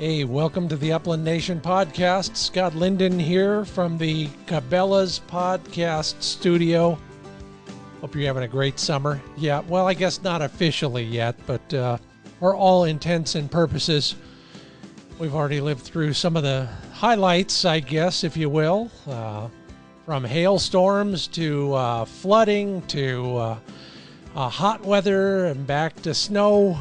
Hey, welcome to the Upland Nation podcast. Scott Linden here from the Cabela's podcast studio. Hope you're having a great summer. Yeah, well, I guess not officially yet, but for all intents and purposes, we've already lived through some of the highlights, I guess, if you will, from hailstorms to flooding to hot weather and back to snow.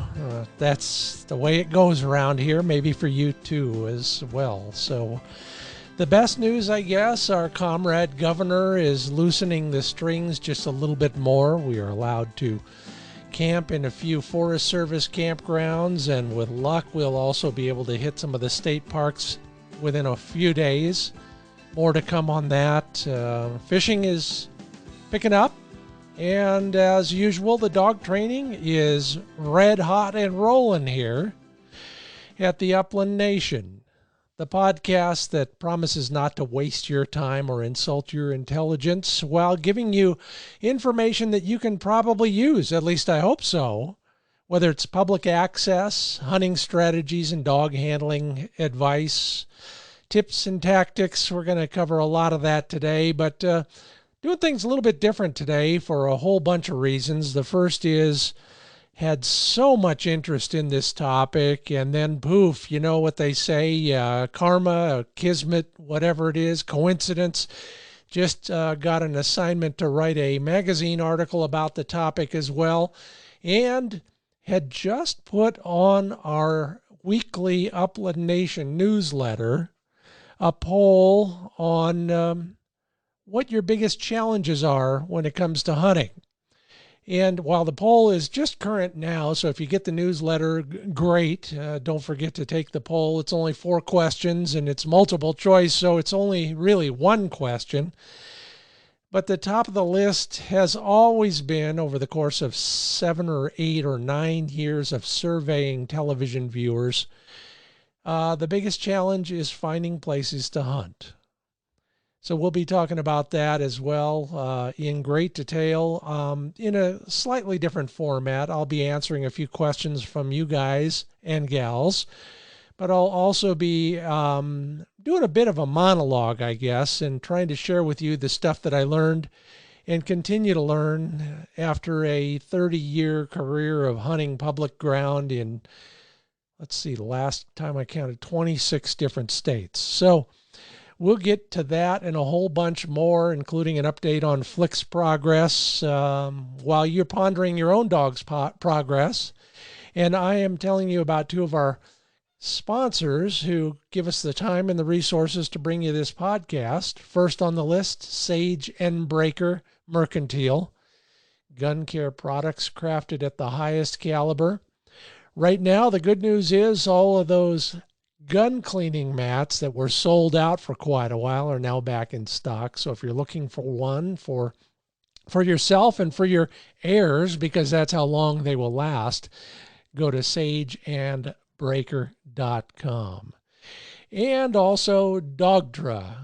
That's the way it goes around here, maybe for you too as well. So the best news, I guess, our comrade governor is loosening the strings just a little bit more. We are allowed to camp in a few Forest Service campgrounds, and with luck, we'll also be able to hit some of the state parks within a few days. More to come on that. Fishing is picking up. And as usual, the dog training is red hot and rolling here at the Upland Nation, the podcast that promises not to waste your time or insult your intelligence while giving you information that you can probably use, at least I hope so, whether it's public access, hunting strategies and dog handling advice, tips and tactics. We're going to cover a lot of that today, but doing things a little bit different today for a whole bunch of reasons. The first is, had so much interest in this topic, and then poof, you know what they say, karma, kismet, whatever it is, coincidence. Just got an assignment to write a magazine article about the topic as well, and had just put on our weekly Upland Nation newsletter a poll on what your biggest challenges are when it comes to hunting. And while the poll is just current now, so if you get the newsletter, great. Don't forget to take the poll. It's only 4 questions and it's multiple choice, so it's only really one question. But the top of the list has always been, over the course of 7 or 8 or 9 years of surveying television viewers, the biggest challenge is finding places to hunt. So we'll be talking about that as well in great detail in a slightly different format. I'll be answering a few questions from you guys and gals, but I'll also be doing a bit of a monologue, I guess, and trying to share with you the stuff that I learned and continue to learn after a 30-year career of hunting public ground in, let's see, the last time I counted 26 different states. So we'll get to that and a whole bunch more, including an update on Flick's progress while you're pondering your own dog's progress. And I am telling you about 2 of our sponsors who give us the time and the resources to bring you this podcast. First on the list, Sage and Breaker Mercantile, gun care products crafted at the highest caliber. Right now, the good news is all of those gun cleaning mats that were sold out for quite a while are now back in stock. So if you're looking for one for yourself and for your heirs, because that's how long they will last, go to sageandbreaker.com. And also Dogtra.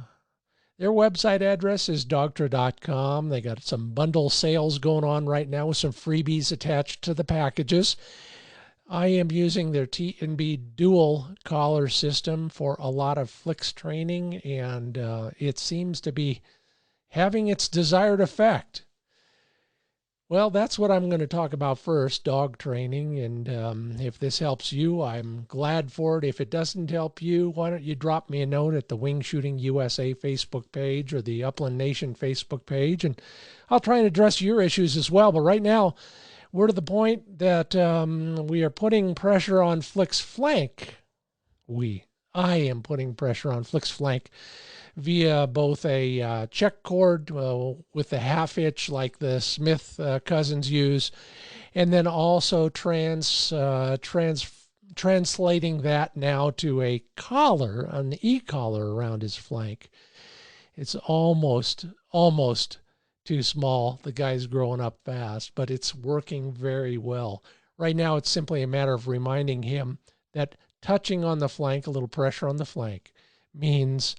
Their website address is Doctra.com. They got some bundle sales going on right now with some freebies attached to the packages. I am using their T&B dual collar system for a lot of Flick's training, and it seems to be having its desired effect. Well, that's what I'm going to talk about first, dog training, and if this helps you, I'm glad for it. If it doesn't help you, why don't you drop me a note at the Wing Shooting USA Facebook page or the Upland Nation Facebook page, and I'll try and address your issues as well. But right now, we're to the point that we are putting pressure on Flick's flank. I am putting pressure on Flick's flank via both a check cord with the half hitch like the Smith cousins use, and then also translating that now to a collar, an e-collar around his flank. It's almost too small. The guy's growing up fast, but it's working very well. Right now, it's simply a matter of reminding him that touching on the flank, a little pressure on the flank, means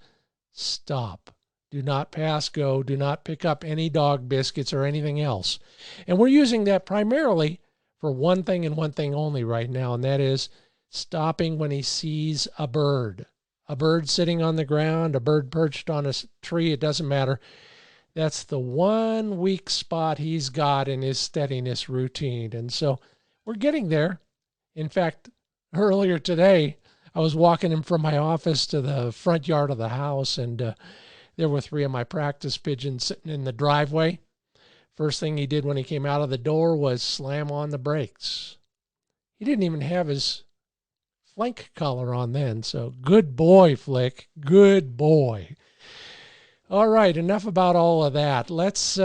stop. Do not pass go. Do not pick up any dog biscuits or anything else. And we're using that primarily for one thing and one thing only right now, and that is stopping when he sees a bird sitting on the ground, a bird perched on a tree, it doesn't matter. That's the one weak spot he's got in his steadiness routine. And so we're getting there. In fact, earlier today, I was walking him from my office to the front yard of the house, and there were 3 of my practice pigeons sitting in the driveway. First thing he did when he came out of the door was slam on the brakes. He didn't even have his flank collar on then, so good boy, Flick, good boy. All right, enough about all of that. Let's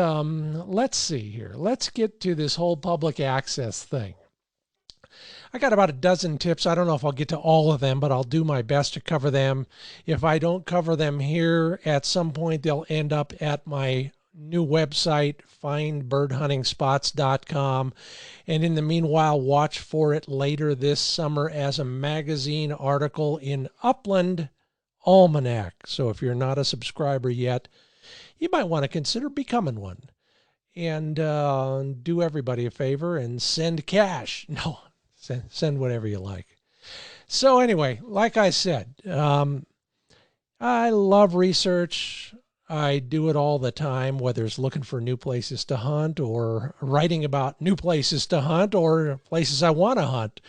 see here. Let's get to this whole public access thing. I got about a dozen tips. I don't know if I'll get to all of them, but I'll do my best to cover them. If I don't cover them here, at some point they'll end up at my new website, findbirdhuntingspots.com. And in the meanwhile, watch for it later this summer as a magazine article in Upland Almanac. So if you're not a subscriber yet, you might want to consider becoming one. And do everybody a favor and send cash. No, send whatever you like. So anyway, like I said, I love research. I do it all the time, whether it's looking for new places to hunt or writing about new places to hunt or places I want to hunt.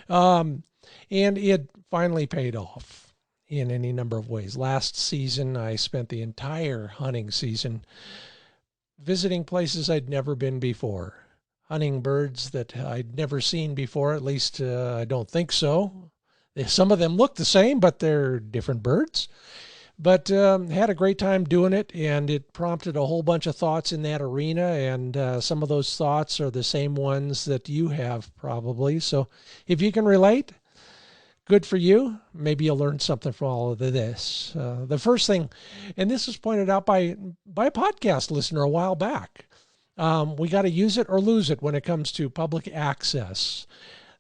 And it finally paid off in any number of ways. Last season, I spent the entire hunting season visiting places I'd never been before, hunting birds that I'd never seen before, at least I don't think so. Some of them look the same, but they're different birds. But had a great time doing it, and it prompted a whole bunch of thoughts in that arena, and some of those thoughts are the same ones that you have probably. So if you can relate, good for you. Maybe you'll learn something from all of this. The first thing, and this was pointed out by a podcast listener a while back, we got to use it or lose it when it comes to public access.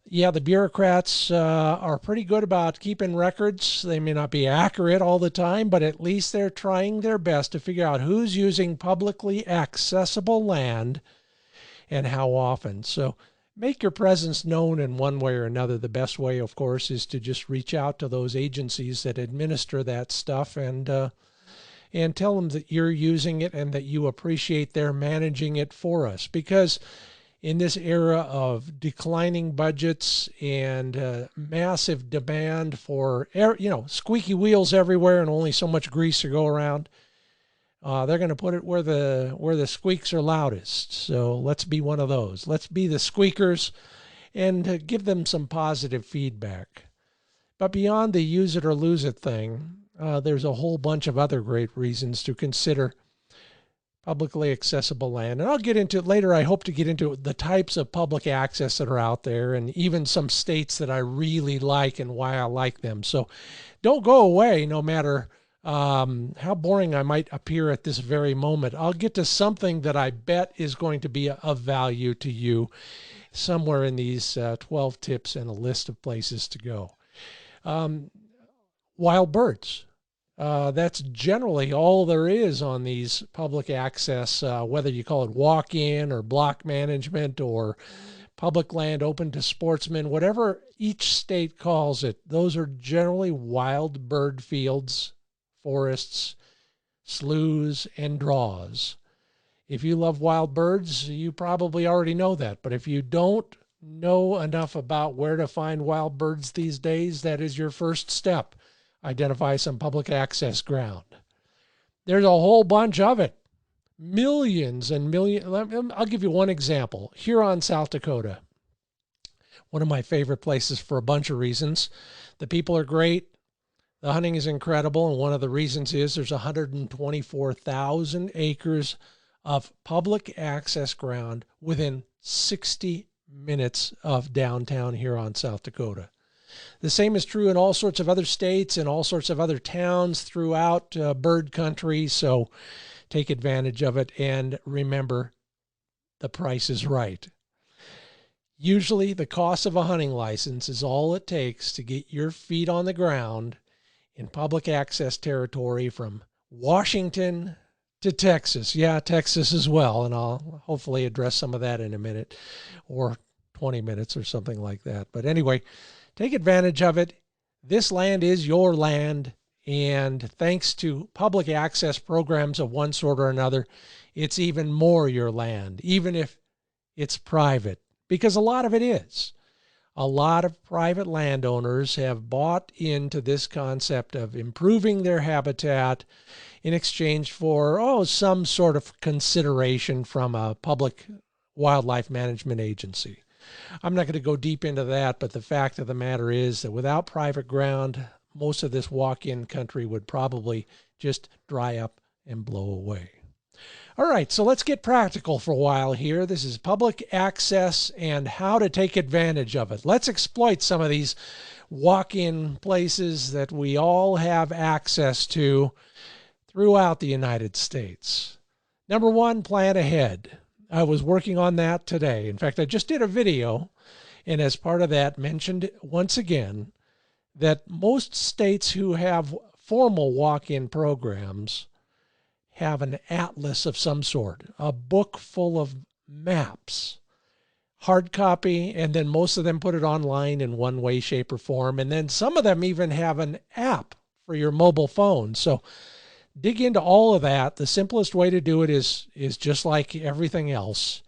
Yeah, the bureaucrats are pretty good about keeping records. They may not be accurate all the time, but at least they're trying their best to figure out who's using publicly accessible land and how often. So make your presence known in one way or another. The best way, of course, is to just reach out to those agencies that administer that stuff and tell them that you're using it and that you appreciate their managing it for us. Because in this era of declining budgets and massive demand for squeaky wheels everywhere and only so much grease to go around, they're going to put it where the squeaks are loudest. So let's be one of those. Let's be the squeakers and give them some positive feedback. But beyond the use it or lose it thing, there's a whole bunch of other great reasons to consider publicly accessible land. And I'll get into it later. I hope to get into the types of public access that are out there and even some states that I really like and why I like them. So don't go away no matter how boring I might appear at this very moment. I'll get to something that I bet is going to be of value to you somewhere in these 12 tips and a list of places to go. Wild birds. That's generally all there is on these public access, whether you call it walk-in or block management or public land open to sportsmen, whatever each state calls it. Those are generally wild bird fields, forests, sloughs, and draws. If you love wild birds, you probably already know that. But if you don't know enough about where to find wild birds these days, that is your first step. Identify some public access ground. There's a whole bunch of it. Millions and millions. I'll give you one example. Huron, South Dakota. One of my favorite places for a bunch of reasons. The people are great. The hunting is incredible. And one of the reasons is there's 124,000 acres of public access ground within 60 minutes of downtown Huron, South Dakota. The same is true in all sorts of other states and all sorts of other towns throughout bird country. So take advantage of it and remember the price is right. Usually the cost of a hunting license is all it takes to get your feet on the ground in public access territory from Washington to Texas. Yeah, Texas as well. And I'll hopefully address some of that in a minute or 20 minutes or something like that. But anyway, Take advantage of it. This land is your land, and thanks to public access programs of one sort or another, it's even more your land, even if it's private, because a lot of it is. A lot of private landowners have bought into this concept of improving their habitat in exchange for, some sort of consideration from a public wildlife management agency. I'm not going to go deep into that, but the fact of the matter is that without private ground, most of this walk-in country would probably just dry up and blow away. All right, so let's get practical for a while here. This is public access and how to take advantage of it. Let's exploit some of these walk-in places that we all have access to throughout the United States. Number one, plan ahead. I was working on that today. In fact, I just did a video, and as part of that mentioned once again that most states who have formal walk-in programs have an atlas of some sort, a book full of maps, hard copy, and then most of them put it online in one way, shape, or form. And then some of them even have an app for your mobile phone. So dig into all of that. The simplest way to do it is just like everything else.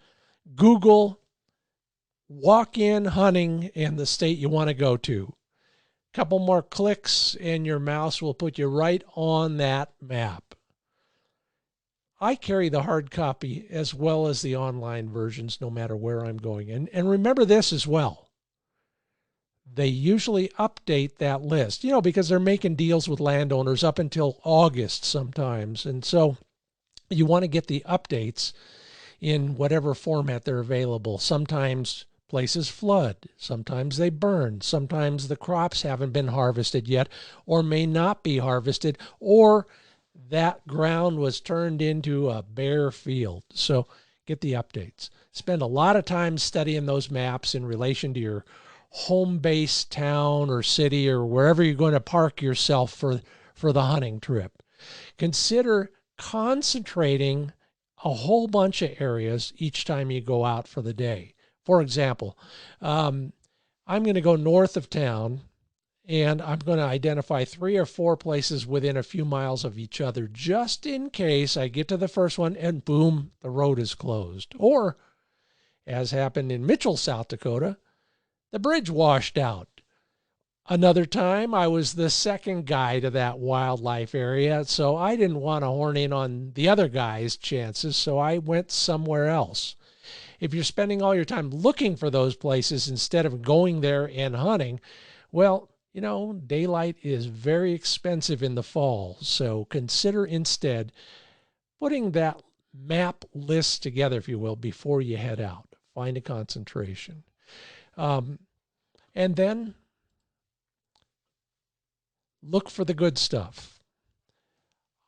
Google walk-in hunting in the state you want to go to. A couple more clicks and your mouse will put you right on that map. I carry the hard copy as well as the online versions no matter where I'm going. And remember this as well. They usually update that list, because they're making deals with landowners up until August sometimes. And so you want to get the updates in whatever format they're available. Sometimes places flood, sometimes they burn, sometimes the crops haven't been harvested yet or may not be harvested, or that ground was turned into a bare field. So get the updates. Spend a lot of time studying those maps in relation to your home-based town or city or wherever you're going to park yourself for the hunting trip. Consider concentrating a whole bunch of areas each time you go out for the day. For example, I'm going to go north of town, and I'm going to identify 3 or 4 places within a few miles of each other, just in case I get to the first one and boom, the road is closed. Or, as happened in Mitchell, South Dakota, the bridge washed out. Another time, I was the second guy to that wildlife area, so I didn't want to horn in on the other guy's chances, so I went somewhere else. If you're spending all your time looking for those places instead of going there and hunting, well, daylight is very expensive in the fall, so consider instead putting that map list together, if you will, before you head out. Find a concentration. And then look for the good stuff.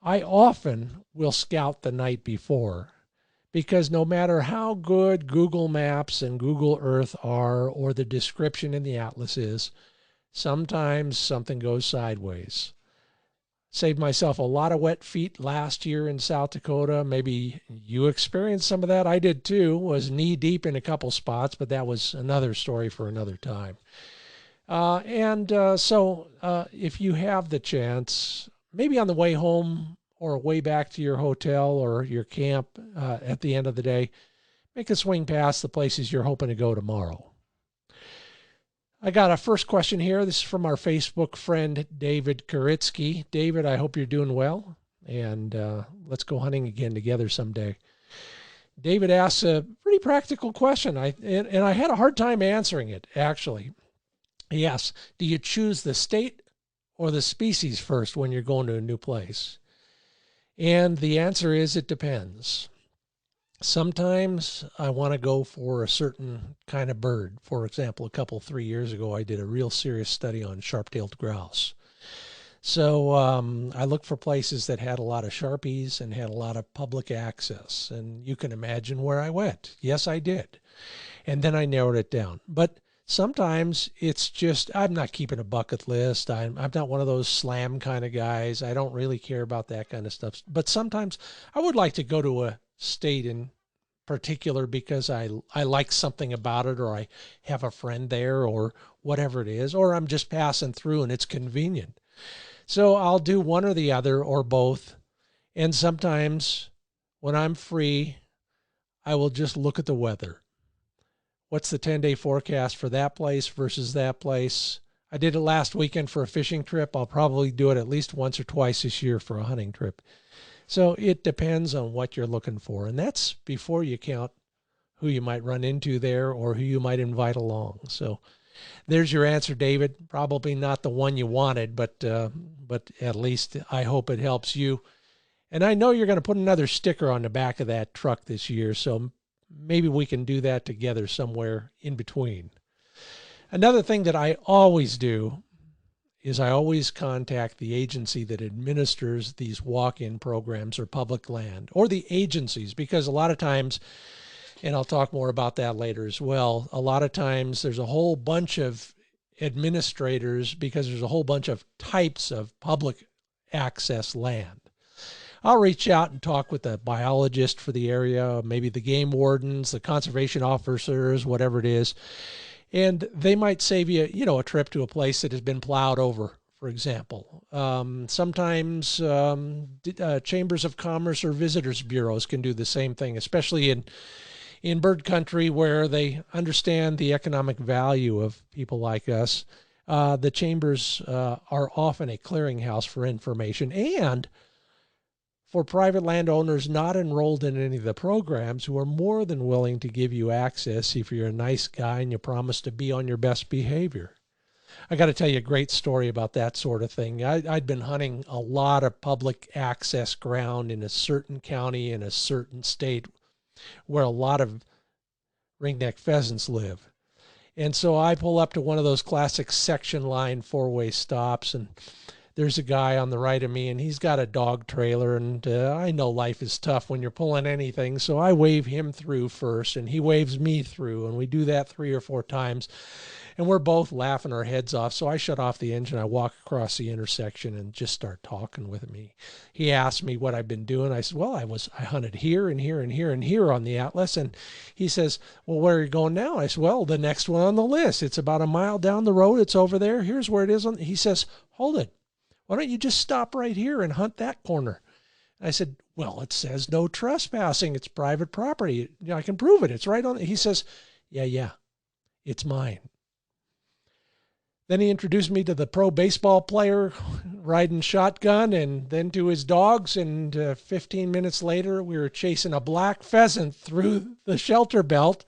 I often will scout the night before, because no matter how good Google Maps and Google Earth are, or the description in the atlas is, sometimes something goes sideways. Saved myself a lot of wet feet last year in South Dakota. Maybe you experienced some of that. I did too. Was knee deep in a couple spots, but that was another story for another time. So if you have the chance, maybe on the way home or way back to your hotel or your camp at the end of the day, make a swing past the places you're hoping to go tomorrow. I got a first question here. This is from our Facebook friend, David Kuritsky. David, I hope you're doing well, and let's go hunting again together someday. David asks a pretty practical question, and I had a hard time answering it, actually. He asks, do you choose the state or the species first when you're going to a new place? And the answer is it depends. Sometimes I want to go for a certain kind of bird. For example, 3 years ago, I did a real serious study on sharp-tailed grouse. So I looked for places that had a lot of sharpies and had a lot of public access. And you can imagine where I went. Yes, I did. And then I narrowed it down. But sometimes it's just, I'm not keeping a bucket list. I'm not one of those slam kind of guys. I don't really care about that kind of stuff. But sometimes I would like to go to a state in particular because I like something about it, or I have a friend there, or whatever it is, or I'm just passing through and it's convenient. So I'll do one or the other or both. And sometimes when I'm free, I will just look at the weather. What's the 10-day forecast for that place versus that place? I did it last weekend for a fishing trip. I'll probably do it at least once or twice this year for a hunting trip. So it depends on what you're looking for. And that's before you count who you might run into there or who you might invite along. So there's your answer, David. Probably not the one you wanted, but at least I hope it helps you. And I know you're going to put another sticker on the back of that truck this year, so maybe we can do that together somewhere in between. Another thing that I always do is I always contact the agency that administers these walk-in programs or public land, or the agencies, because a lot of times, and I'll talk more about that later as well, a lot of times there's a whole bunch of administrators because there's a whole bunch of types of public access land. I'll reach out and talk with the biologist for the area, maybe the game wardens, the conservation officers, whatever it is, and they might save you, a trip to a place that has been plowed over, for example. Sometimes chambers of commerce or visitors bureaus can do the same thing, especially in bird country where they understand the economic value of people like us. The chambers are often a clearinghouse for information, and for private landowners not enrolled in any of the programs who are more than willing to give you access if you're a nice guy and you promise to be on your best behavior. I got to tell you a great story about that sort of thing. I'd been hunting a lot of public access ground in a certain county in a certain state where a lot of ringneck pheasants live. And so I pull up to one of those classic section line four-way stops, and there's a guy on the right of me, and he's got a dog trailer, and I know life is tough when you're pulling anything, so I wave him through first, and he waves me through, and we do that 3 or 4 times, and we're both laughing our heads off. So I shut off the engine, I walk across the intersection and just start talking with me. He asked me what I've been doing. I said, well, I hunted here and here and here and here on the Atlas. And he says, well, where are you going now? I said, well, the next one on the list. It's about a mile down the road. It's over there. Here's where it is. He says, hold it. Why don't you just stop right here and hunt that corner? I said, well, it says no trespassing. It's private property. I can prove it. It's right on. He says, yeah, it's mine. Then he introduced me to the pro baseball player riding shotgun, and then to his dogs. And 15 minutes later, we were chasing a black pheasant through the shelter belt.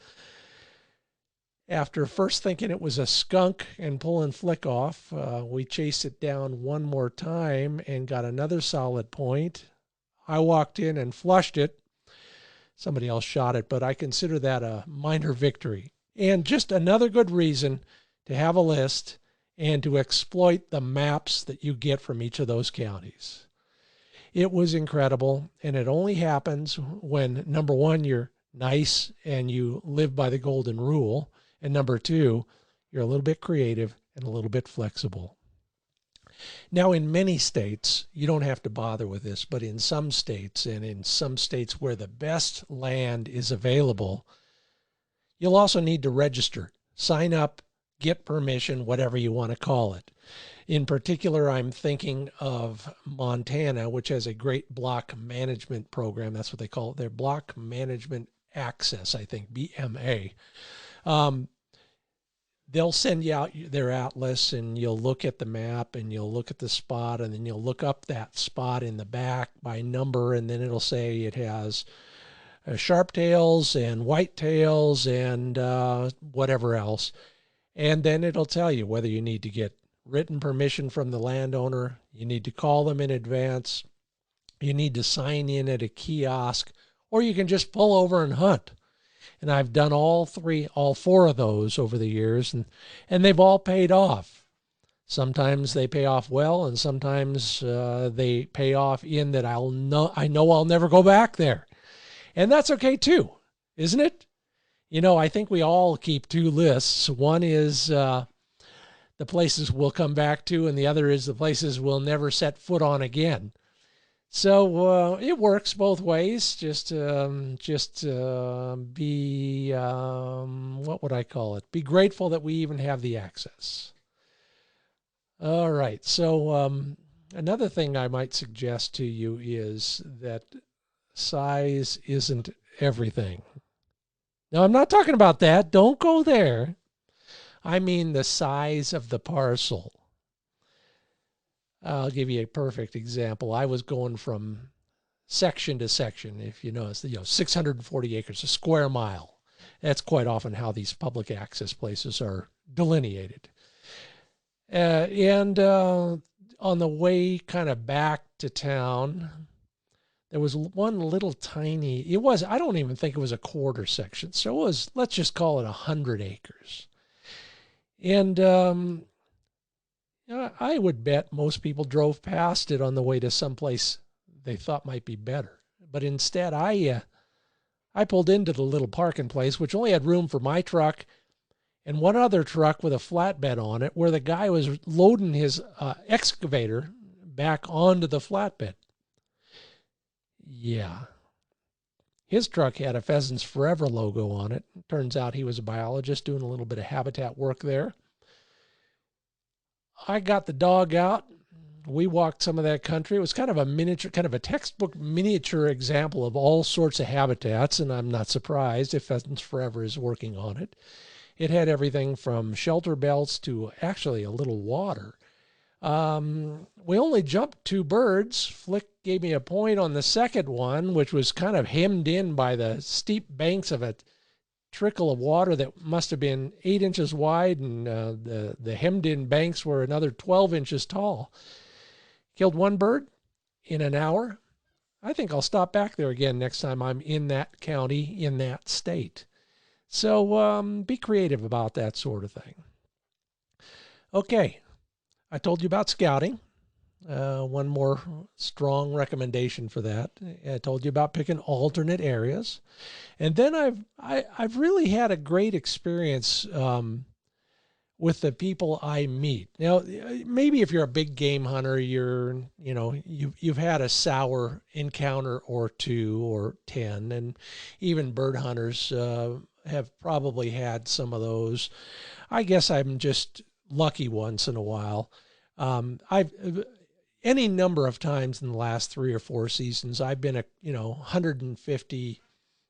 After first thinking it was a skunk and pulling flick off, we chased it down one more time and got another solid point. I walked in and flushed it. Somebody else shot it, but I consider that a minor victory. And just another good reason to have a list and to exploit the maps that you get from each of those counties. It was incredible, and it only happens when, number one, you're nice and you live by the golden rule, and number two, you're a little bit creative and a little bit flexible. Now, in many states, you don't have to bother with this, but in some states, and in some states where the best land is available, you'll also need to register, sign up, get permission, whatever you want to call it. In particular, I'm thinking of Montana, which has a great block management program. That's what they call it. Their block management access, I think, BMA. They'll send you out their atlas, and you'll look at the map, and you'll look at the spot, and then you'll look up that spot in the back by number, and then it'll say it has sharp tails and white tails and whatever else. And then it'll tell you whether you need to get written permission from the landowner, you need to call them in advance, you need to sign in at a kiosk, or you can just pull over and hunt. And I've done all 4 of those over the years, and they've all paid off. Sometimes they pay off well, and sometimes they pay off in that I know I'll never go back there. And that's okay too, isn't it? I think we all keep 2 lists. One is the places we'll come back to, and the other is the places we'll never set foot on again. So it works both ways. Just be what would I call it? Be grateful that we even have the access. All right. So another thing I might suggest to you is that size isn't everything. Now, I'm not talking about that. Don't go there. I mean the size of the parcel. I'll give you a perfect example. I was going from section to section, if you notice, 640 acres, a square mile. That's quite often how these public access places are delineated. And on the way kind of back to town, there was one little tiny, I don't even think it was a quarter section. So it was, let's just call it 100 acres. And I would bet most people drove past it on the way to someplace they thought might be better. But instead, I pulled into the little parking place, which only had room for my truck and one other truck with a flatbed on it, where the guy was loading his excavator back onto the flatbed. Yeah. His truck had a Pheasants Forever logo on it. Turns out he was a biologist doing a little bit of habitat work there. I got the dog out. We walked some of that country. It was kind of a miniature, kind of a textbook miniature example of all sorts of habitats, and I'm not surprised if Pheasants Forever is working on it. It had everything from shelter belts to actually a little water. We only jumped 2 birds. Flick gave me a point on the second one, which was kind of hemmed in by the steep banks of a trickle of water that must have been 8 inches wide, and the hemmed in banks were another 12 inches tall. Killed 1 bird in an hour. I think I'll stop back there again next time I'm in that county, in that state. So be creative about that sort of thing. Okay, I told you about scouting. One more strong recommendation for that. I told you about picking alternate areas. And then I've really had a great experience with the people I meet. Now, maybe if you're a big game hunter, you've had a sour encounter or 2 or 10, and even bird hunters have probably had some of those. I guess I'm just lucky once in a while. I've any number of times in the last 3 or 4 seasons, I've been 150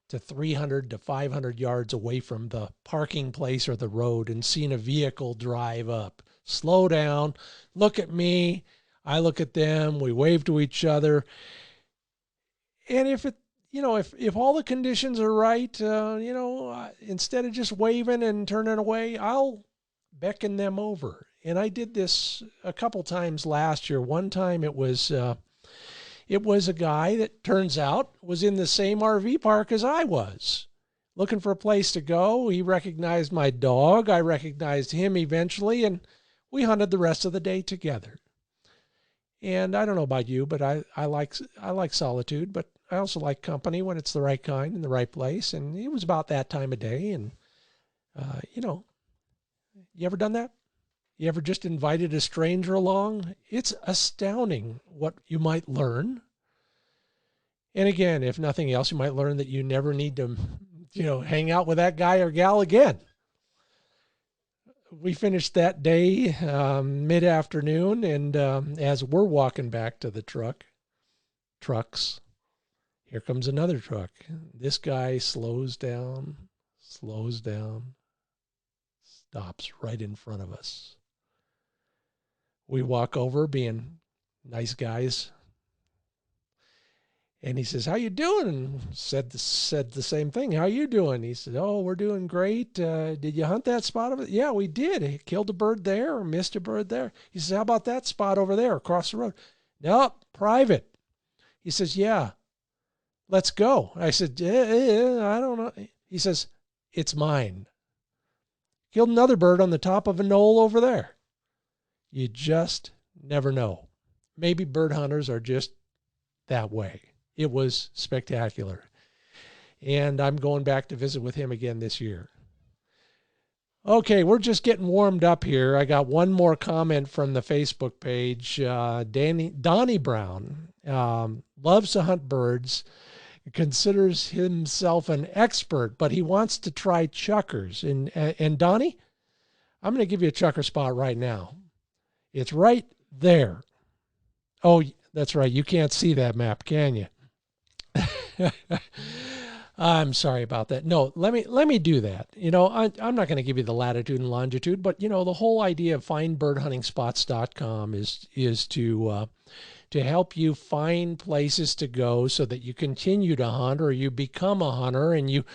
to 300 to 500 yards away from the parking place or the road and seen a vehicle drive up, slow down, look at me, I look at them, we wave to each other. And if all the conditions are right, instead of just waving and turning away, I'll beckon them over. And I did this a couple times last year. One time it was a guy that turns out was in the same RV park as I was, looking for a place to go. He recognized my dog. I recognized him eventually, and we hunted the rest of the day together. And I don't know about you, but I like solitude, but I also like company when it's the right kind in the right place. And it was about that time of day. And, you ever done that? You ever just invited a stranger along? It's astounding what you might learn. And again, if nothing else, you might learn that you never need to, hang out with that guy or gal again. We finished that day mid-afternoon, and as we're walking back to the trucks, here comes another truck. This guy slows down, stops right in front of us. We walk over, being nice guys, and he says, "How you doing?" And said the same thing. "How you doing?" He said, "Oh, we're doing great. Did you hunt that spot of it?" "Yeah, we did. He killed a bird there, or missed a bird there." He says, "How about that spot over there across the road?" "Nope, private." He says, "Yeah, let's go." I said, "I don't know." He says, "It's mine. Killed another bird on the top of a knoll over there." You just never know. Maybe bird hunters are just that way. It was spectacular. And I'm going back to visit with him again this year. Okay, we're just getting warmed up here. I got one more comment from the Facebook page. Donnie Brown loves to hunt birds, considers himself an expert, but he wants to try chukars. And Donnie, I'm going to give you a chukker spot right now. It's right there. Oh, that's right. You can't see that map, can you? I'm sorry about that. No, let me do that. You know, I'm not going to give you the latitude and longitude, but you know, the whole idea of findbirdhuntingspots.com is to help you find places to go so that you continue to hunt, or you become a hunter and you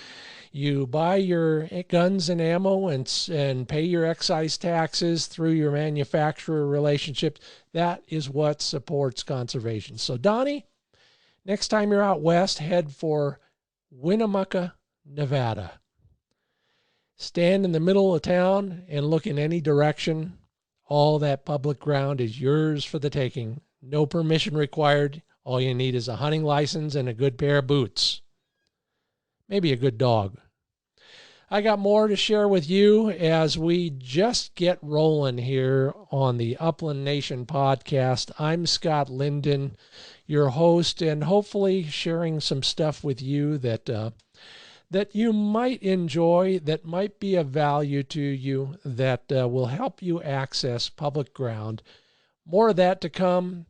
buy your guns and ammo and pay your excise taxes through your manufacturer relationships. That is what supports conservation. So Donnie, next time you're out west, head for Winnemucca, Nevada. Stand in the middle of town and look in any direction. All that public ground is yours for the taking. No permission required. All you need is a hunting license and a good pair of boots. Maybe a good dog. I got more to share with you as we just get rolling here on the Upland Nation podcast. I'm Scott Linden, your host, and hopefully sharing some stuff with you that you might enjoy, that might be of value to you, that will help you access public ground. More of that to come,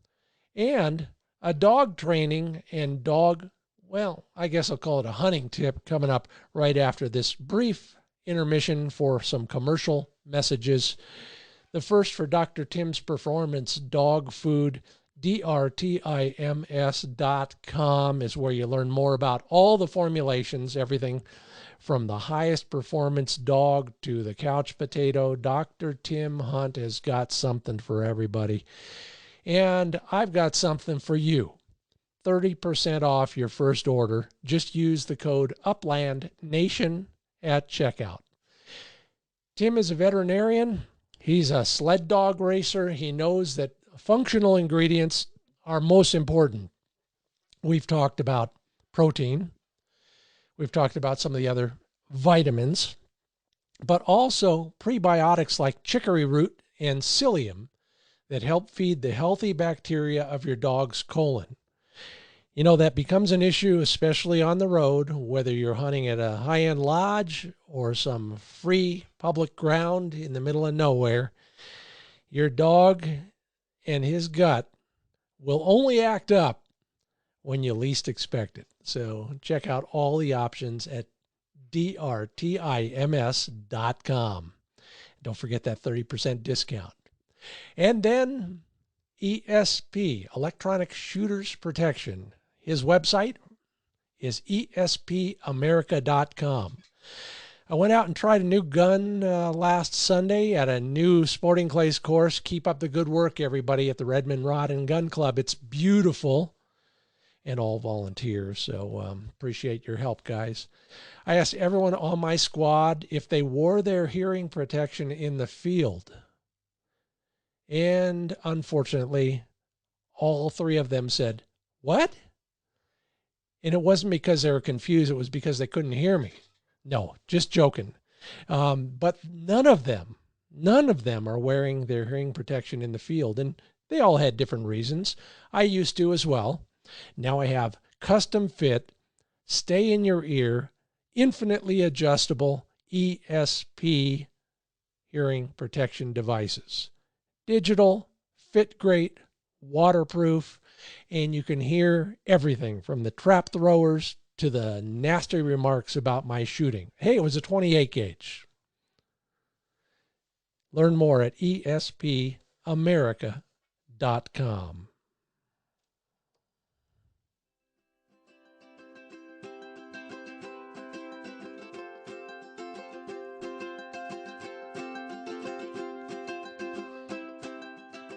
and a dog training and dog, well, I guess I'll call it a hunting tip coming up right after this brief intermission for some commercial messages. The first for Dr. Tim's Performance Dog Food. DRTIMS.com is where you learn more about all the formulations, everything from the highest performance dog to the couch potato. Dr. Tim Hunt has got something for everybody. And I've got something for you. 30% off your first order. Just use the code UPLANDNATION at checkout. Tim is a veterinarian. He's a sled dog racer. He knows that functional ingredients are most important. We've talked about protein. We've talked about some of the other vitamins, but also prebiotics like chicory root and psyllium that help feed the healthy bacteria of your dog's colon. You know, that becomes an issue, especially on the road, whether you're hunting at a high-end lodge or some free public ground in the middle of nowhere. Your dog and his gut will only act up when you least expect it. So check out all the options at drtims.com. Don't forget that 30% discount. And then ESP, Electronic Shooters Protection. His website is ESPAmerica.com. I went out and tried a new gun last Sunday at a new Sporting Clays course. Keep up the good work, everybody, at the Redmond Rod and Gun Club. It's beautiful, and all volunteers, so appreciate your help, guys. I asked everyone on my squad if they wore their hearing protection in the field. And unfortunately, all three of them said, "What?" And it wasn't because they were confused. It was because they couldn't hear me. No, just joking. But none of them are wearing their hearing protection in the field. And they all had different reasons. I used to as well. Now I have custom fit, stay in your ear, infinitely adjustable ESP hearing protection devices. Digital, fit great, waterproof, and you can hear everything from the trap throwers to the nasty remarks about my shooting. Hey, it was a 28 gauge. Learn more at ESPAmerica.com.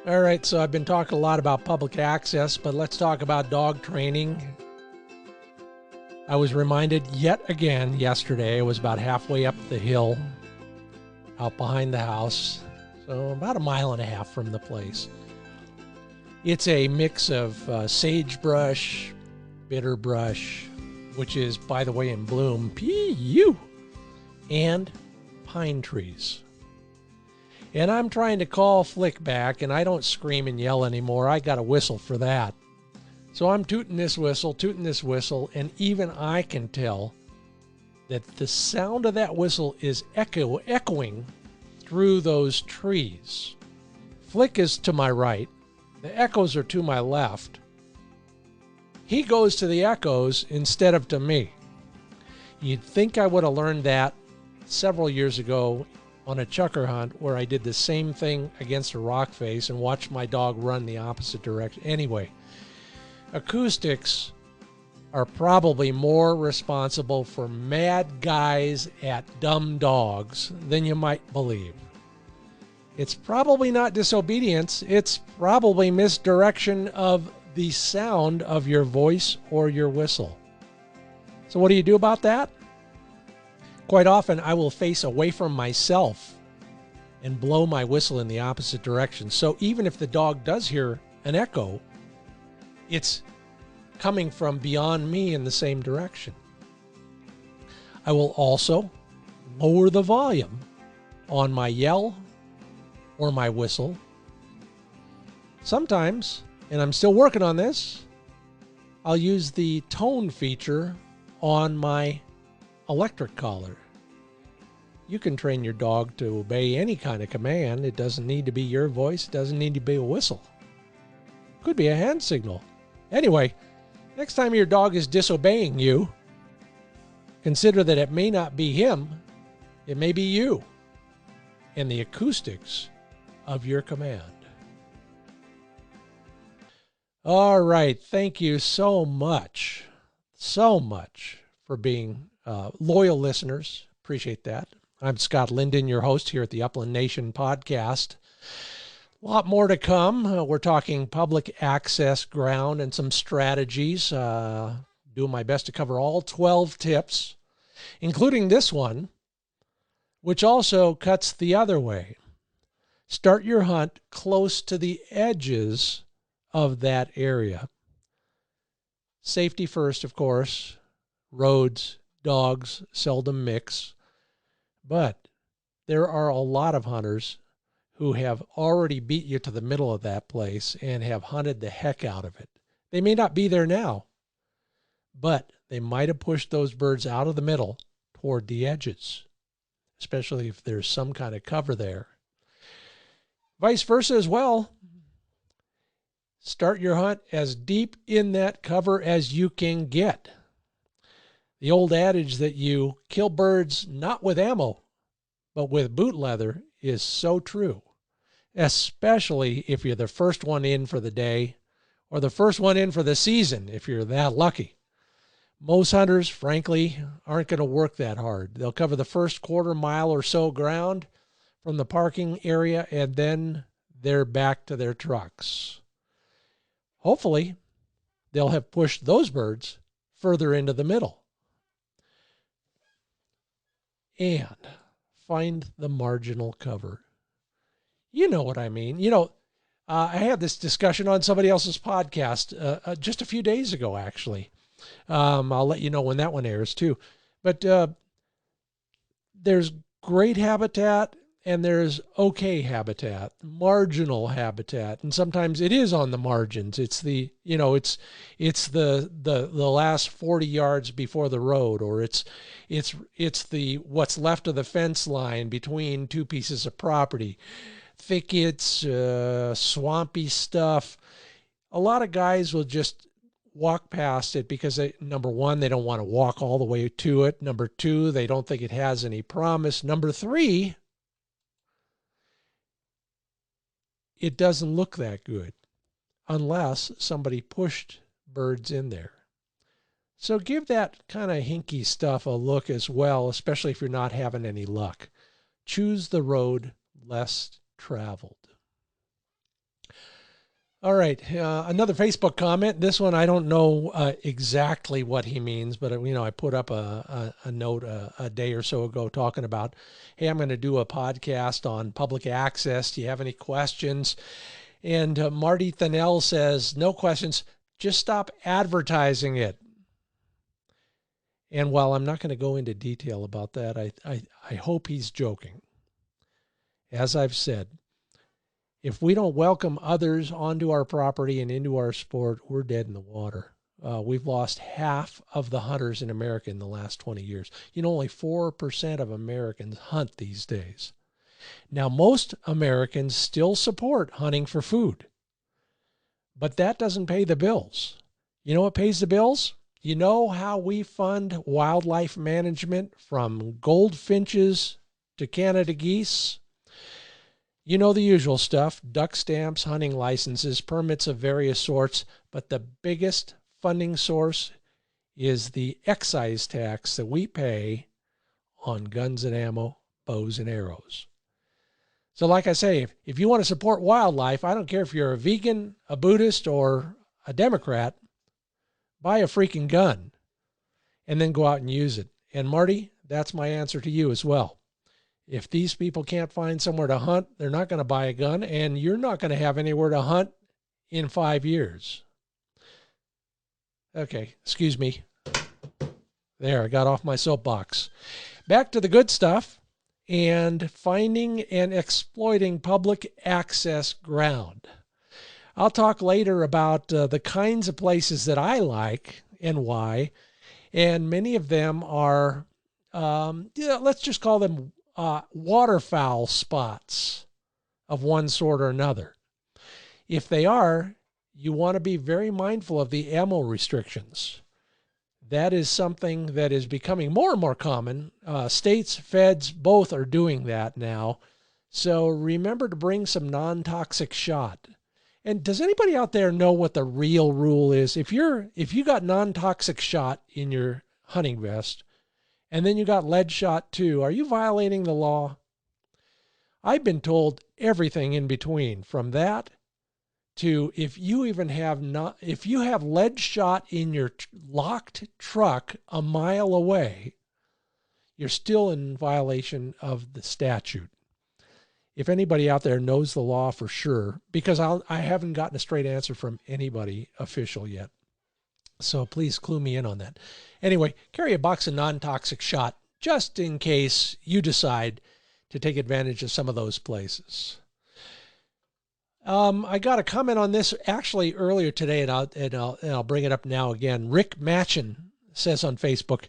All right, so I've been talking a lot about public access, but let's talk about dog training. I was reminded yet again yesterday, I was about halfway up the hill out behind the house, so about 1.5 miles from the place. It's a mix of sagebrush, bitterbrush, which is, by the way, in bloom, P-U, and pine trees. And I'm trying to call Flick back, and I don't scream and yell anymore. I got a whistle for that. So I'm tooting this whistle, and even I can tell that the sound of that whistle is echoing through those trees. Flick is to my right. The echoes are to my left. He goes to the echoes instead of to me. You'd think I would have learned that several years ago on a chucker hunt where I did the same thing against a rock face and watched my dog run the opposite direction. Anyway, acoustics are probably more responsible for mad guys at dumb dogs than you might believe. It's probably not disobedience. It's probably misdirection of the sound of your voice or your whistle. So what do you do about that? Quite often I will face away from myself and blow my whistle in the opposite direction. So even if the dog does hear an echo, it's coming from beyond me in the same direction. I will also lower the volume on my yell or my whistle. Sometimes, and I'm still working on this, I'll use the tone feature on my electric collar. You can train your dog to obey any kind of command. It doesn't need to be your voice. It doesn't need to be a whistle. Could be a hand signal. Anyway, next time your dog is disobeying you, consider that it may not be him. It may be you and the acoustics of your command. All right. Thank you so much for being loyal listeners. Appreciate that. I'm Scott Linden, your host here at the Upland Nation podcast. A lot more to come. We're talking public access ground and some strategies. Doing my best to cover all 12 tips, including this one, which also cuts the other way. Start your hunt close to the edges of that area. Safety first, of course. Roads, dogs seldom mix. But there are a lot of hunters who have already beat you to the middle of that place and have hunted the heck out of it. They may not be there now, but they might have pushed those birds out of the middle toward the edges, especially if there's some kind of cover there. Vice versa as well. Start your hunt as deep in that cover as you can get. The old adage that you kill birds not with ammo, but with boot leather is so true, especially if you're the first one in for the day or the first one in for the season, if you're that lucky. Most hunters, frankly, aren't going to work that hard. They'll cover the first quarter mile or so ground from the parking area, and then they're back to their trucks. Hopefully, they'll have pushed those birds further into the middle. And find the marginal cover. You know what I mean. I had this discussion on somebody else's podcast just a few days ago, actually. I'll let you know when that one airs too. But there's great habitat and there's okay habitat, marginal habitat, and sometimes it is on the margins. It's the last 40 yards before the road, or it's the what's left of the fence line between two pieces of property, thickets, swampy stuff. A lot of guys will just walk past it because number one, they don't want to walk all the way to it. Number two, they don't think it has any promise. Number three, it doesn't look that good unless somebody pushed birds in there. So give that kind of hinky stuff a look as well, especially if you're not having any luck. Choose the road less traveled. All right, another Facebook comment. This one, I don't know exactly what he means, but I put up a note a day or so ago talking about, hey, I'm going to do a podcast on public access. Do you have any questions? And Marty Thanell says, no questions, just stop advertising it. And while I'm not going to go into detail about that, I hope he's joking. As I've said, If we don't welcome others onto our property and into our sport, we're dead in the water. We've lost half of the hunters in America in the last 20 years. Only 4% of Americans hunt these days. Now, most Americans still support hunting for food, but that doesn't pay the bills. You know what pays the bills? You know how we fund wildlife management from goldfinches to Canada geese? You know the usual stuff: duck stamps, hunting licenses, permits of various sorts, but the biggest funding source is the excise tax that we pay on guns and ammo, bows and arrows. So like I say, if you want to support wildlife, I don't care if you're a vegan, a Buddhist, or a Democrat, buy a freaking gun and then go out and use it. And Marty, that's my answer to you as well. If these people can't find somewhere to hunt, they're not going to buy a gun, and you're not going to have anywhere to hunt in 5 years. Okay, excuse me. There, I got off my soapbox. Back to the good stuff and finding and exploiting public access ground. I'll talk later about the kinds of places that I like and why, and many of them are, let's just call them waterfowl spots of one sort or another. If they are, you want to be very mindful of the ammo restrictions. That is something that is becoming more and more common. States, feds, both are doing that now. So remember to bring some non-toxic shot. And does anybody out there know what the real rule is? If you got non-toxic shot in your hunting vest, and then you got lead shot too, are you violating the law? I've been told everything in between, from that to if you have lead shot in your locked truck a mile away, you're still in violation of the statute. If anybody out there knows the law for sure, because I haven't gotten a straight answer from anybody official yet. So please clue me in on that. Anyway, carry a box of non-toxic shot just in case you decide to take advantage of some of those places. I got a comment on this actually earlier today, and I'll bring it up now again. Rick Matchin says on Facebook,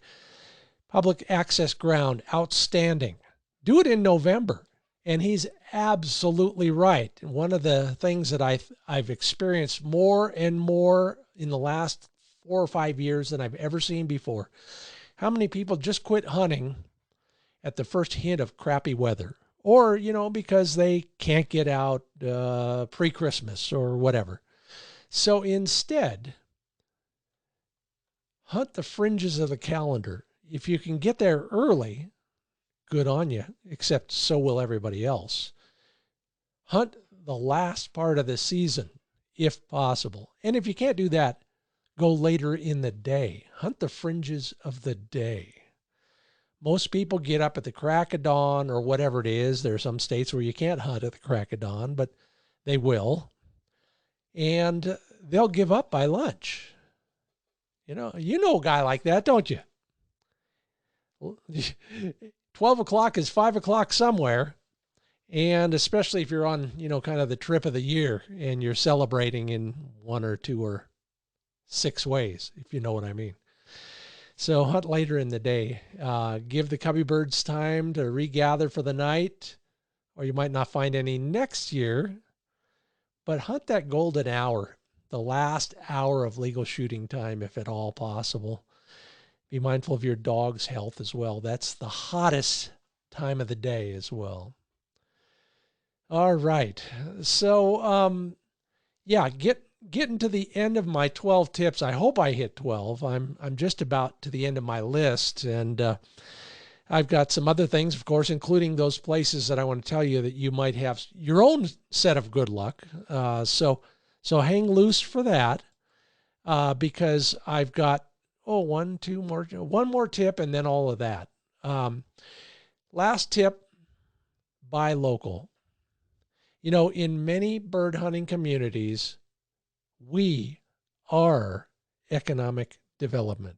public access ground, outstanding. Do it in November. And he's absolutely right. One of the things that I've experienced more and more in the last 4 or 5 years than I've ever seen before. How many people just quit hunting at the first hint of crappy weather? Or, because they can't get out pre-Christmas or whatever. So instead, hunt the fringes of the calendar. If you can get there early, good on you, except so will everybody else. Hunt the last part of the season, if possible. And if you can't do that, go later in the day. Hunt the fringes of the day. Most people get up at the crack of dawn or whatever it is. There are some states where you can't hunt at the crack of dawn, but they will. And they'll give up by lunch. You know a guy like that, don't you? 12 o'clock is 5 o'clock somewhere. And especially if you're on, kind of the trip of the year and you're celebrating in 1 or 2 or 6 ways, if you know what I mean. So hunt later in the day. Give the cubby birds time to regather for the night, or you might not find any next year. But hunt that golden hour, the last hour of legal shooting time, if at all possible. Be mindful of your dog's health as well. That's the hottest time of the day as well. All right. So, getting to the end of my 12 tips. I hope I hit 12. I'm just about to the end of my list, and I've got some other things, of course, including those places that I want to tell you that you might have your own set of good luck. So hang loose for that, because I've got one more tip, and then all of that. Last tip: buy local. In many bird hunting communities, we are economic development.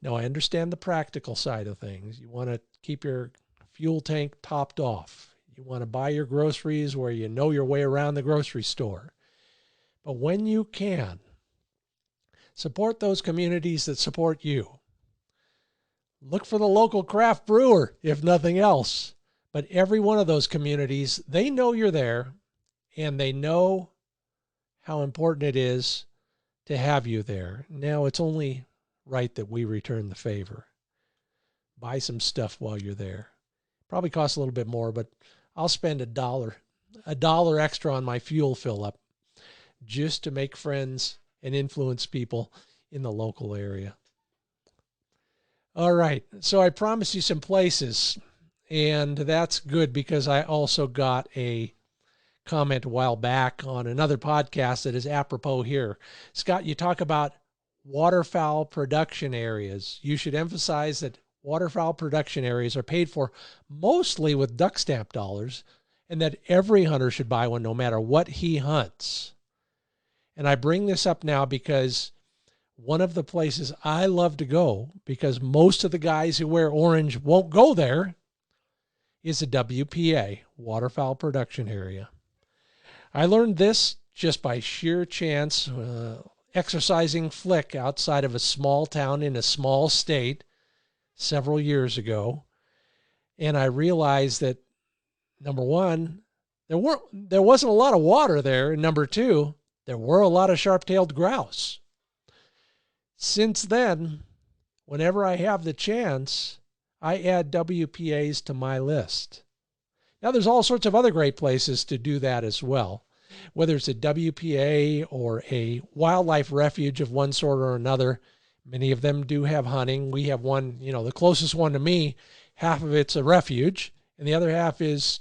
Now, I understand the practical side of things. You want to keep your fuel tank topped off. You want to buy your groceries where you know your way around the grocery store. But when you can, support those communities that support you. Look for the local craft brewer, if nothing else. But every one of those communities, they know you're there, and they know how important it is to have you there. Now, it's only right that we return the favor. Buy some stuff while you're there. Probably costs a little bit more, but I'll spend $1 extra on my fuel fill up just to make friends and influence people in the local area. All right, so I promised you some places, and that's good because I also got a comment a while back on another podcast that is apropos here. Scott, you talk about waterfowl production areas. You should emphasize that waterfowl production areas are paid for mostly with duck stamp dollars, and that every hunter should buy one no matter what he hunts. And I bring this up now because one of the places I love to go, because most of the guys who wear orange won't go there, is a WPA, waterfowl production area. I learned this just by sheer chance, exercising flick outside of a small town in a small state several years ago. And I realized that, number one, there wasn't a lot of water there. And number two, there were a lot of sharp-tailed grouse. Since then, whenever I have the chance, I add WPAs to my list. Now, there's all sorts of other great places to do that as well, whether it's a WPA or a wildlife refuge of one sort or another. Many of them do have hunting. We have one, the closest one to me, half of it's a refuge, and the other half is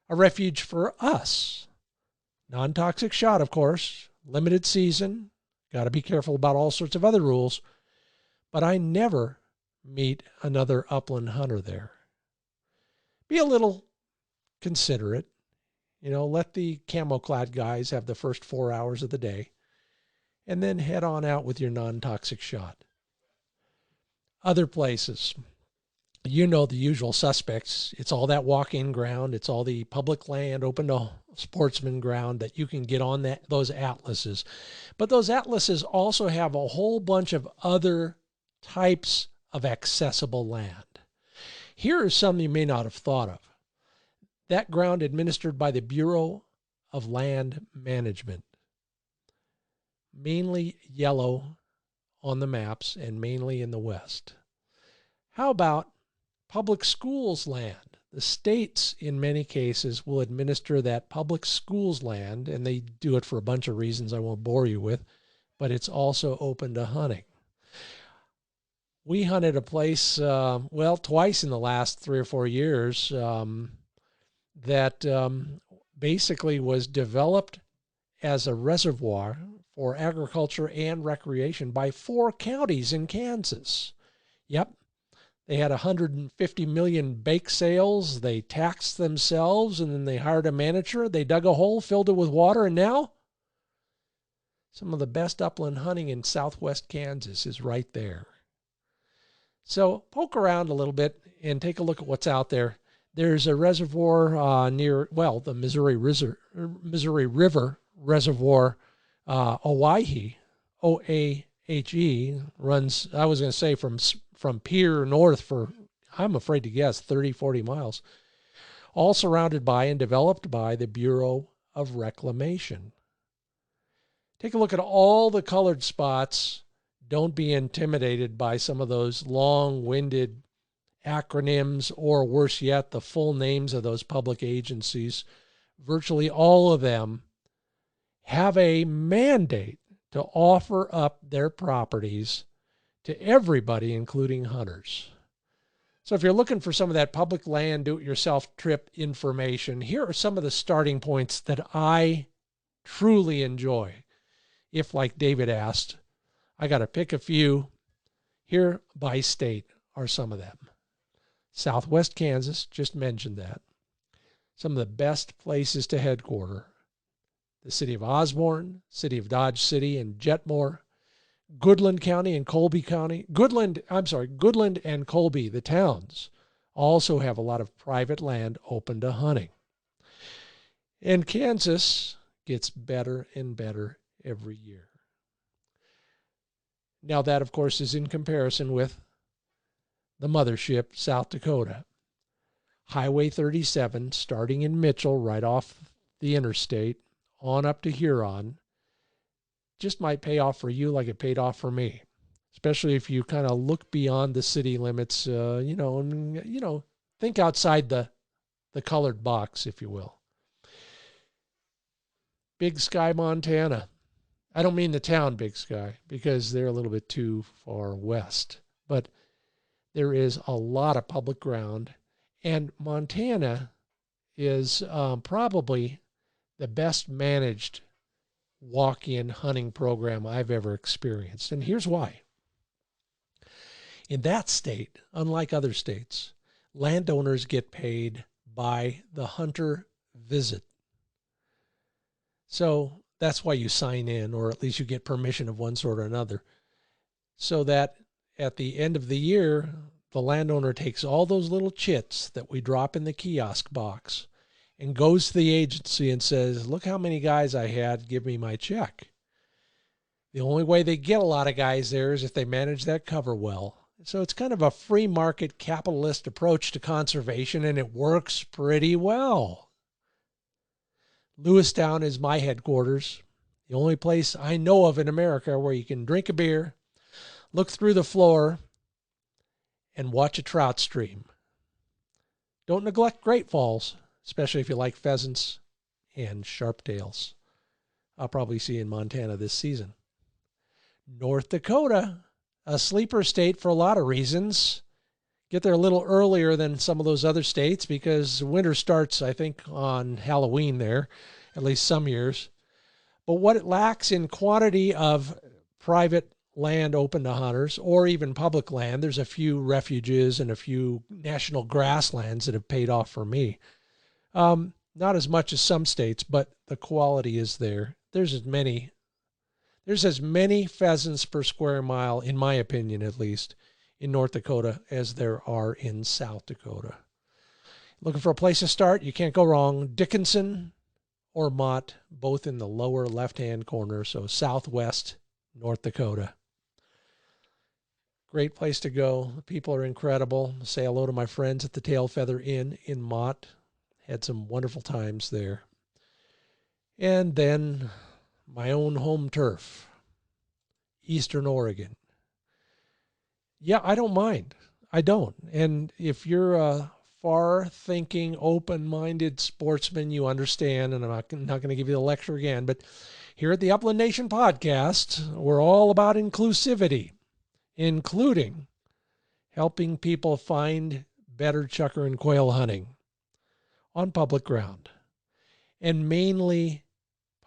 a refuge for us. Non-toxic shot, of course, limited season. Got to be careful about all sorts of other rules. But I never meet another upland hunter there. Be a little considerate. Let the camo-clad guys have the first 4 hours of the day, and then head on out with your non-toxic shot. Other places, the usual suspects. It's all that walk-in ground. It's all the public land, open to sportsman ground that you can get on those atlases. But those atlases also have a whole bunch of other types of accessible land. Here are some you may not have thought of. That ground administered by the Bureau of Land Management. Mainly yellow on the maps and mainly in the West. How about public schools land? The states, in many cases, will administer that public schools land, and they do it for a bunch of reasons I won't bore you with, but it's also open to hunting. We hunted a place, twice in the last 3 or 4 years, that basically was developed as a reservoir for agriculture and recreation by 4 counties in Kansas. Yep. They had 150 million bake sales. They taxed themselves, and then they hired a manager. They dug a hole, filled it with water, and now some of the best upland hunting in southwest Kansas is right there. So poke around a little bit and take a look at what's out there. There's a reservoir near, the Missouri River Reservoir, Oahe, O-A-H-E, runs, I was going to say from Pierre north for, I'm afraid to guess, 30, 40 miles, all surrounded by and developed by the Bureau of Reclamation. Take a look at all the colored spots. Don't be intimidated by some of those long-winded acronyms, or worse yet, the full names of those public agencies. Virtually all of them have a mandate to offer up their properties to everybody, including hunters. So if you're looking for some of that public land do-it-yourself trip information, here are some of the starting points that I truly enjoy. If, like David asked, I got to pick a few, here by state are some of them. Southwest Kansas, just mentioned that. Some of the best places to headquarter. The city of Osborne, city of Dodge City and Jetmore, Goodland County and Colby County. Goodland and Colby, the towns, also have a lot of private land open to hunting. And Kansas gets better and better every year. Now that, of course, is in comparison with the mothership, South Dakota. Highway 37, starting in Mitchell, right off the interstate, on up to Huron, just might pay off for you like it paid off for me. Especially if you kind of look beyond the city limits, think outside the colored box, if you will. Big Sky, Montana. I don't mean the town Big Sky, because they're a little bit too far west. But there is a lot of public ground, and Montana is probably the best managed walk-in hunting program I've ever experienced. And here's why. In that state, unlike other states, landowners get paid by the hunter visit. So that's why you sign in, or at least you get permission of one sort or another, so that at the end of the year, the landowner takes all those little chits that we drop in the kiosk box and goes to the agency and says, look how many guys I had, give me my check. The only way they get a lot of guys there is if they manage that cover well. So it's kind of a free market capitalist approach to conservation, and it works pretty well. Lewistown is my headquarters, the only place I know of in America where you can drink a beer, look through the floor, and watch a trout stream. Don't neglect Great Falls, especially if you like pheasants and sharptails. I'll probably see you in Montana this season. North Dakota, a sleeper state for a lot of reasons. Get there a little earlier than some of those other states because winter starts, I think, on Halloween there, at least some years. But what it lacks in quantity of private land open to hunters, or even public land, there's a few refuges and a few national grasslands that have paid off for me. Not as much as some states, but the quality is there. There's as many pheasants per square mile, in my opinion at least, in North Dakota as there are in South Dakota. Looking for a place to start? You can't go wrong. Dickinson or Mott, both in the lower left-hand corner, so southwest North Dakota. Great place to go. The people are incredible. Say hello to my friends at the Tail Feather Inn in Mott. Had some wonderful times there. And then my own home turf, Eastern Oregon. Yeah, I don't mind. I don't. And if you're a far-thinking, open-minded sportsman, you understand, and I'm not going to give you the lecture again, but here at the Upland Nation podcast, we're all about inclusivity, including helping people find better chukar and quail hunting on public ground, and mainly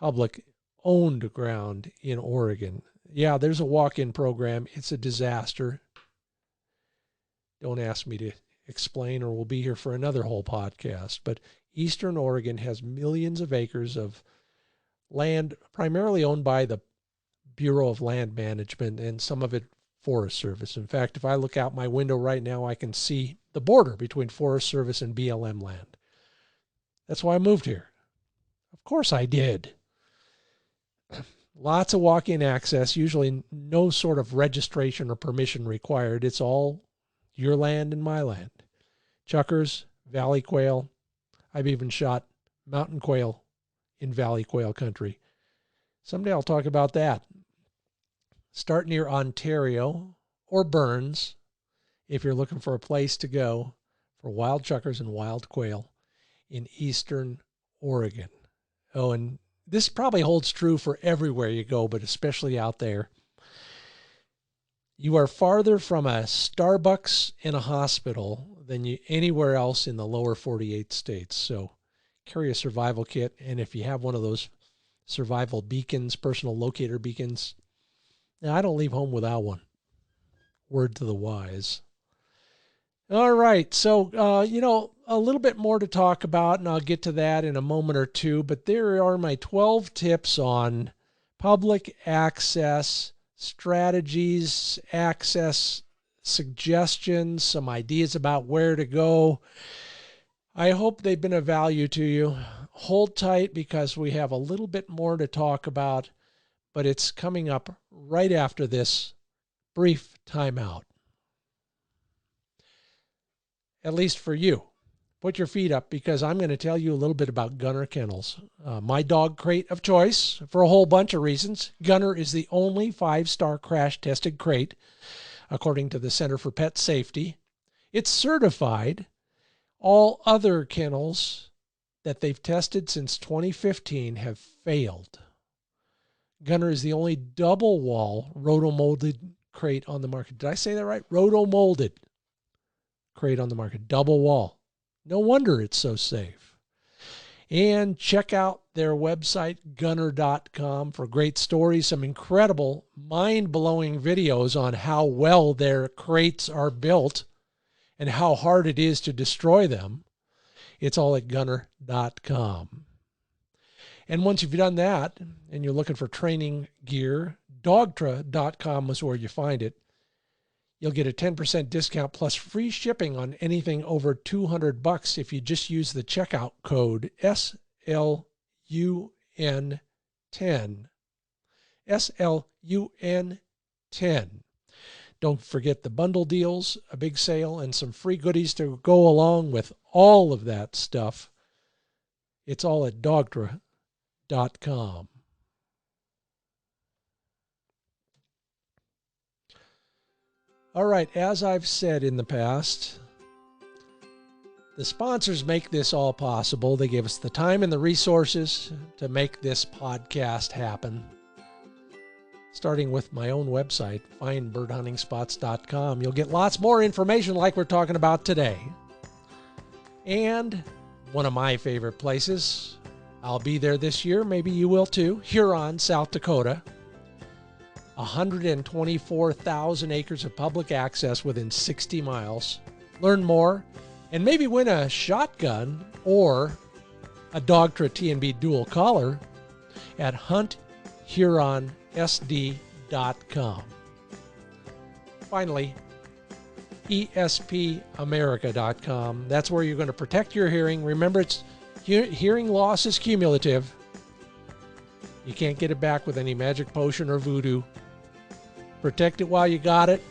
public-owned ground in Oregon. Yeah, there's a walk-in program. It's a disaster. Don't ask me to explain, or we'll be here for another whole podcast. But Eastern Oregon has millions of acres of land, primarily owned by the Bureau of Land Management, and some of it Forest Service. In fact, if I look out my window right now, I can see the border between Forest Service and BLM land. That's why I moved here. Of course I did. Lots of walk-in access, usually no sort of registration or permission required. It's all your land and my land. Chukars, valley quail. I've even shot mountain quail in valley quail country. Someday I'll talk about that. Start near Ontario or Burns if you're looking for a place to go for wild chukars and wild quail in Eastern Oregon. Oh, and this probably holds true for everywhere you go, but especially out there. You are farther from a Starbucks and a hospital than you anywhere else in the lower 48 states. So carry a survival kit, and if you have one of those survival beacons, personal locator beacons, now I don't leave home without one. Word to the wise. All right, so, a little bit more to talk about, and I'll get to that in a moment or two, but there are my 12 tips on public access strategies, access suggestions, some ideas about where to go. I hope they've been of value to you. Hold tight because we have a little bit more to talk about, but it's coming up right after this brief timeout. At least for you. Put your feet up because I'm going to tell you a little bit about Gunner Kennels. My dog crate of choice for a whole bunch of reasons. Gunner is the only 5-star crash tested crate, according to the Center for Pet Safety. It's certified. All other kennels that they've tested since 2015 have failed. Gunner is the only double wall roto-molded crate on the market. Did I say that right? Roto-molded crate on the market. Double wall. No wonder it's so safe. And check out their website, gunner.com, for great stories, some incredible, mind-blowing videos on how well their crates are built and how hard it is to destroy them. It's all at gunner.com. And once you've done that and you're looking for training gear, Doctrinecom is where you find it. You'll get a 10% discount plus free shipping on anything over $200 if you just use the checkout code SLUN10. SLUN10. Don't forget the bundle deals, a big sale, and some free goodies to go along with all of that stuff. It's all at Doctrinecom. All right, as I've said in the past, the sponsors make this all possible. They give us the time and the resources to make this podcast happen. Starting with my own website, findbirdhuntingspots.com. You'll get lots more information like we're talking about today. And one of my favorite places, I'll be there this year, maybe you will too, Huron, South Dakota. 124,000 acres of public access within 60 miles. Learn more and maybe win a shotgun or a Dogtra T&B dual collar at hunthuronsd.com. Finally, ESP Americacom. That's where you're going to protect your hearing. Remember, hearing loss is cumulative. You can't get it back with any magic potion or voodoo. Protect it while you got it.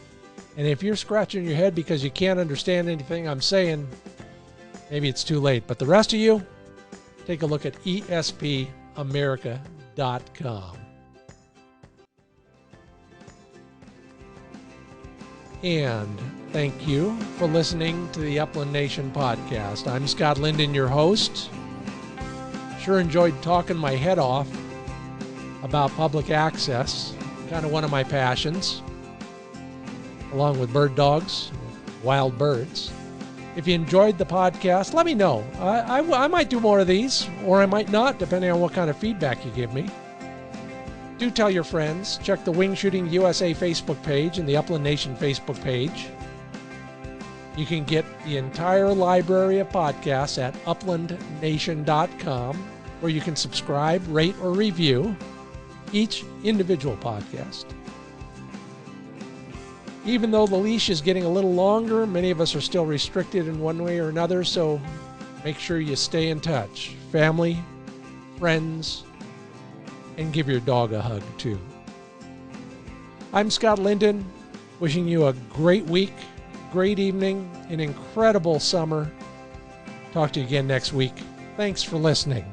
And if you're scratching your head because you can't understand anything I'm saying, maybe it's too late. But the rest of you, take a look at espamerica.com. And thank you for listening to the Upland Nation podcast. I'm Scott Linden, your host. Sure enjoyed talking my head off about public access. Kind of one of my passions, along with bird dogs, wild birds. If you enjoyed the podcast, let me know. I might do more of these, or I might not, depending on what kind of feedback you give me. Do tell your friends. Check the Wing Shooting USA Facebook page and the Upland Nation Facebook page. You can get the entire library of podcasts at uplandnation.com, where you can subscribe, rate, or review each individual podcast. Even though the leash is getting a little longer, many of us are still restricted in one way or another, so make sure you stay in touch. Family, friends, and give your dog a hug too. I'm Scott Linden, wishing you a great week, great evening, an incredible summer. Talk to you again next week. Thanks for listening.